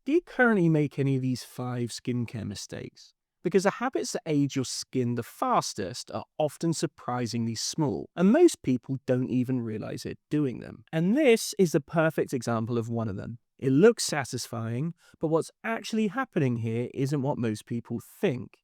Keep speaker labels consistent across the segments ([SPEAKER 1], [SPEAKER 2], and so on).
[SPEAKER 1] Do you currently make any of these 5 skincare mistakes? Because the habits that age your skin the fastest are often surprisingly small, and most people don't even realize they're doing them. And this is the perfect example of one of them. It looks satisfying, but what's actually happening here isn't what most people think.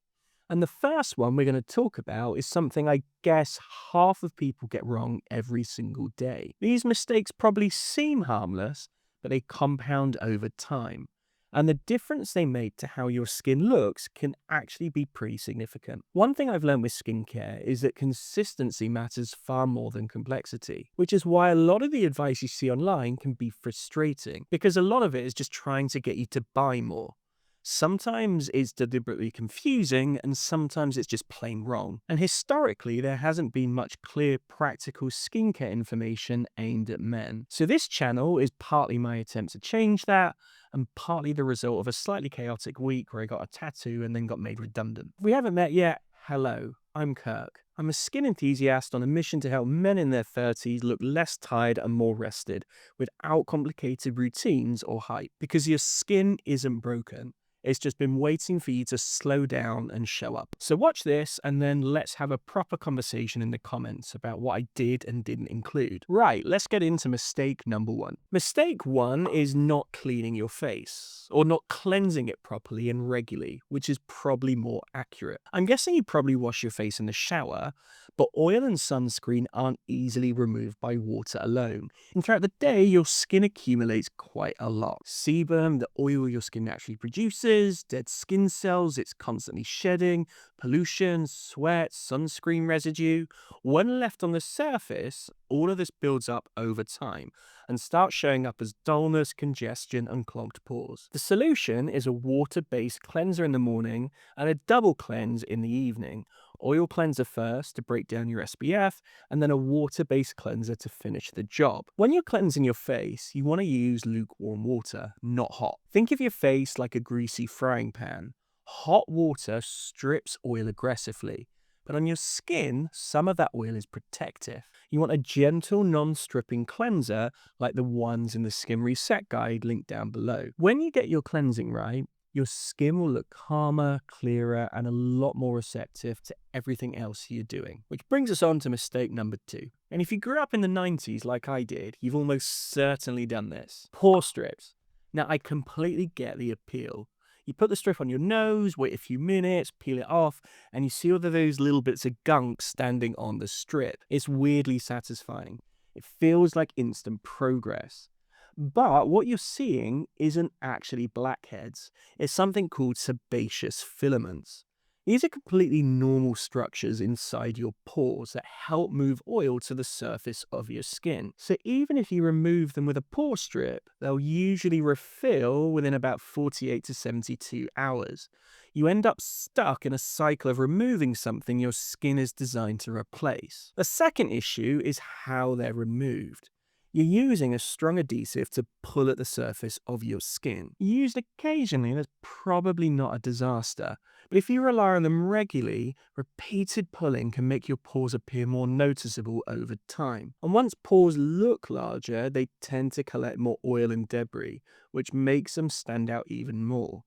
[SPEAKER 1] And the first one we're going to talk about is something I guess half of people get wrong every single day. These mistakes probably seem harmless, but they compound over time. And the difference they make to how your skin looks can actually be pretty significant. One thing I've learned with skincare is that consistency matters far more than complexity, which is why a lot of the advice you see online can be frustrating, because a lot of it is just trying to get you to buy more. Sometimes it's deliberately confusing, and sometimes it's just plain wrong. And historically, there hasn't been much clear, practical skincare information aimed at men. So this channel is partly my attempt to change that, and partly the result of a slightly chaotic week where I got a tattoo and then got made redundant. If we haven't met yet, hello, I'm Kirk. I'm a skin enthusiast on a mission to help men in their 30s look less tired and more rested, without complicated routines or hype. Because your skin isn't broken. It's just been waiting for you to slow down and show up. So watch this, and then let's have a proper conversation in the comments about what I did and didn't include. Right, let's get into mistake number 1. Mistake 1 is not cleaning your face, or not cleansing it properly and regularly, which is probably more accurate. I'm guessing you probably wash your face in the shower, but oil and sunscreen aren't easily removed by water alone. And throughout the day, your skin accumulates quite a lot. Sebum, the oil your skin naturally produces, dead skin cells it's constantly shedding, pollution, sweat, sunscreen residue. When left on the surface, all of this builds up over time and starts showing up as dullness, congestion, and clogged pores. The solution is a water-based cleanser in the morning and a double cleanse in the evening. Oil cleanser first to break down your SPF, and then a water-based cleanser to finish the job. When you're cleansing your face, you want to use lukewarm water, not hot. Think of your face like a greasy frying pan. Hot water strips oil aggressively, but on your skin, some of that oil is protective. You want a gentle, non-stripping cleanser like the ones in the Skin Reset guide linked down below. When you get your cleansing right, your skin will look calmer, clearer, and a lot more receptive to everything else you're doing. Which brings us on to mistake number 2. And if you grew up in the 90s like I did, you've almost certainly done this. Pore strips. Now, I completely get the appeal. You put the strip on your nose, wait a few minutes, peel it off, and you see all of those little bits of gunk standing on the strip. It's weirdly satisfying. It feels like instant progress. But what you're seeing isn't actually blackheads. It's something called sebaceous filaments. These are completely normal structures inside your pores that help move oil to the surface of your skin. So even if you remove them with a pore strip, they'll usually refill within about 48 to 72 hours. You end up stuck in a cycle of removing something your skin is designed to replace. The second issue is how they're removed. You're using a strong adhesive to pull at the surface of your skin. Used occasionally, that's probably not a disaster. But if you rely on them regularly, repeated pulling can make your pores appear more noticeable over time. And once pores look larger, they tend to collect more oil and debris, which makes them stand out even more.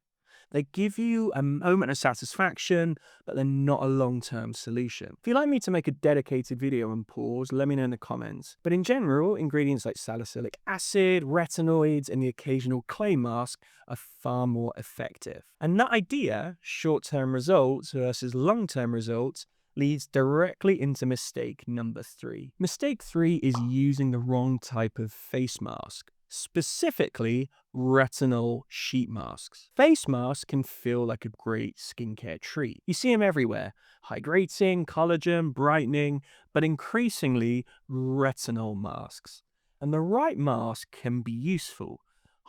[SPEAKER 1] They give you a moment of satisfaction, but they're not a long-term solution. If you'd like me to make a dedicated video on pores, let me know in the comments. But in general, ingredients like salicylic acid, retinoids, and the occasional clay mask are far more effective. And that idea, short-term results versus long-term results, leads directly into mistake number 3. Mistake 3 is using the wrong type of face mask. Specifically, retinol sheet masks. Face masks can feel like a great skincare treat. You see them everywhere, hydrating, collagen, brightening, but increasingly retinol masks. And the right mask can be useful.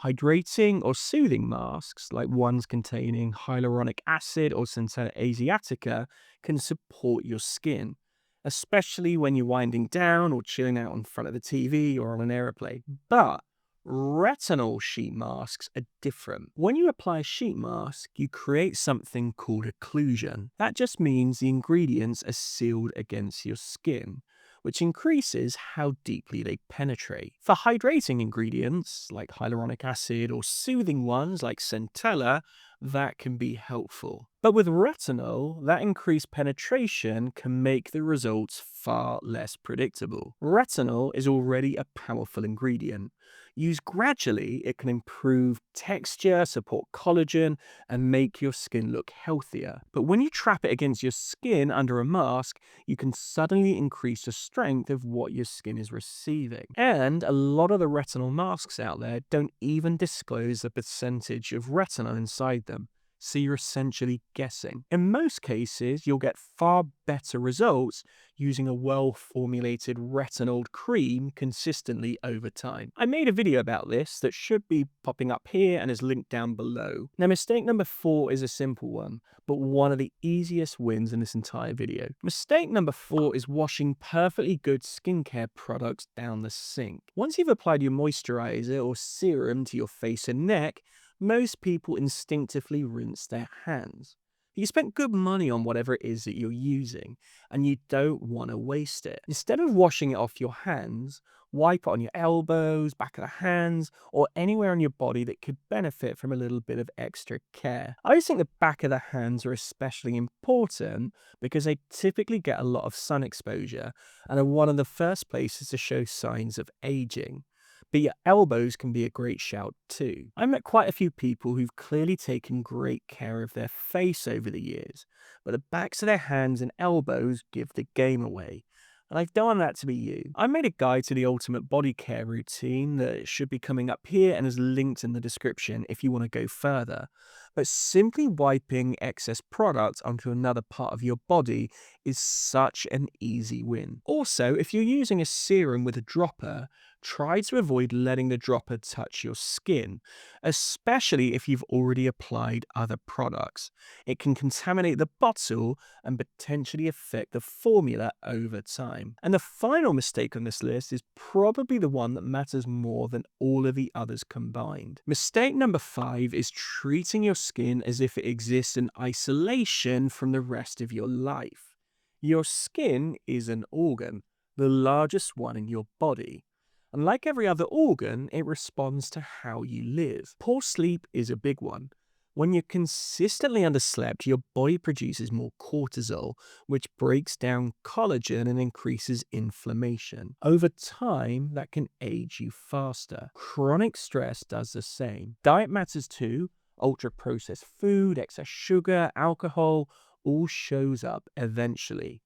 [SPEAKER 1] Hydrating or soothing masks, like ones containing hyaluronic acid or centella asiatica, can support your skin, especially when you're winding down or chilling out in front of the TV or on an aeroplane. But retinol sheet masks are different. When you apply a sheet mask, you create something called occlusion. That just means the ingredients are sealed against your skin, which increases how deeply they penetrate. For hydrating ingredients like hyaluronic acid or soothing ones like centella, that can be helpful. But with retinol, that increased penetration can make the results far less predictable. Retinol is already a powerful ingredient. Used gradually, it can improve texture, support collagen, and make your skin look healthier. But when you trap it against your skin under a mask, you can suddenly increase the strength of what your skin is receiving. And a lot of the retinol masks out there don't even disclose the percentage of retinol inside them, so you're essentially guessing. In most cases, you'll get far better results using a well-formulated retinol cream consistently over time. I made a video about this that should be popping up here and is linked down below. Now, mistake number 4 is a simple one, but one of the easiest wins in this entire video. Mistake number 4 is washing perfectly good skincare products down the sink. Once you've applied your moisturizer or serum to your face and neck, most people instinctively rinse their hands. You spent good money on whatever it is that you're using, and you don't want to waste it. Instead of washing it off your hands, wipe it on your elbows, back of the hands, or anywhere on your body that could benefit from a little bit of extra care. I just think the back of the hands are especially important because they typically get a lot of sun exposure and are one of the first places to show signs of aging. But your elbows can be a great shout too. I met quite a few people who've clearly taken great care of their face over the years, but the backs of their hands and elbows give the game away. And I don't want that to be you. I made a guide to the ultimate body care routine that should be coming up here and is linked in the description if you want to go further. But simply wiping excess product onto another part of your body is such an easy win. Also, if you're using a serum with a dropper, try to avoid letting the dropper touch your skin, especially if you've already applied other products. It can contaminate the bottle and potentially affect the formula over time. And the final mistake on this list is probably the one that matters more than all of the others combined. Mistake number 5 is treating your skin as if it exists in isolation from the rest of your life. Your skin is an organ, the largest one in your body. And like every other organ, it responds to how you live. Poor sleep is a big one. When you're consistently underslept, your body produces more cortisol, which breaks down collagen and increases inflammation. Over time, that can age you faster. Chronic stress does the same. Diet matters too. Ultra-processed food, excess sugar, alcohol, all shows up eventually.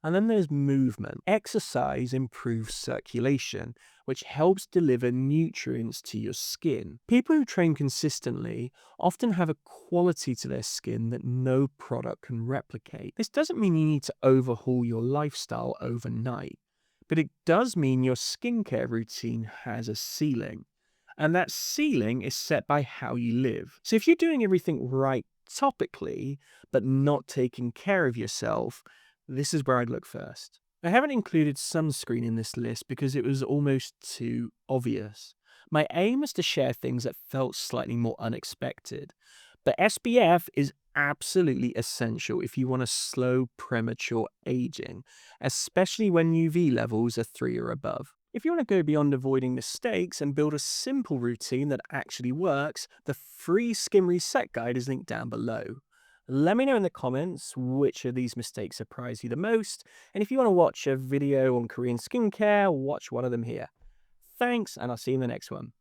[SPEAKER 1] And then there's movement. Exercise improves circulation, which helps deliver nutrients to your skin. People who train consistently often have a quality to their skin that no product can replicate. This doesn't mean you need to overhaul your lifestyle overnight, but it does mean your skincare routine has a ceiling. And that ceiling is set by how you live. So if you're doing everything right topically, but not taking care of yourself, this is where I'd look first. I haven't included sunscreen in this list because it was almost too obvious. My aim is to share things that felt slightly more unexpected. But SPF is absolutely essential if you want to slow premature aging, especially when UV levels are 3 or above. If you want to go beyond avoiding mistakes and build a simple routine that actually works, the free skin reset guide is linked down below. Let me know in the comments which of these mistakes surprised you the most, and if you want to watch a video on Korean skincare, watch one of them here. Thanks, and I'll see you in the next one.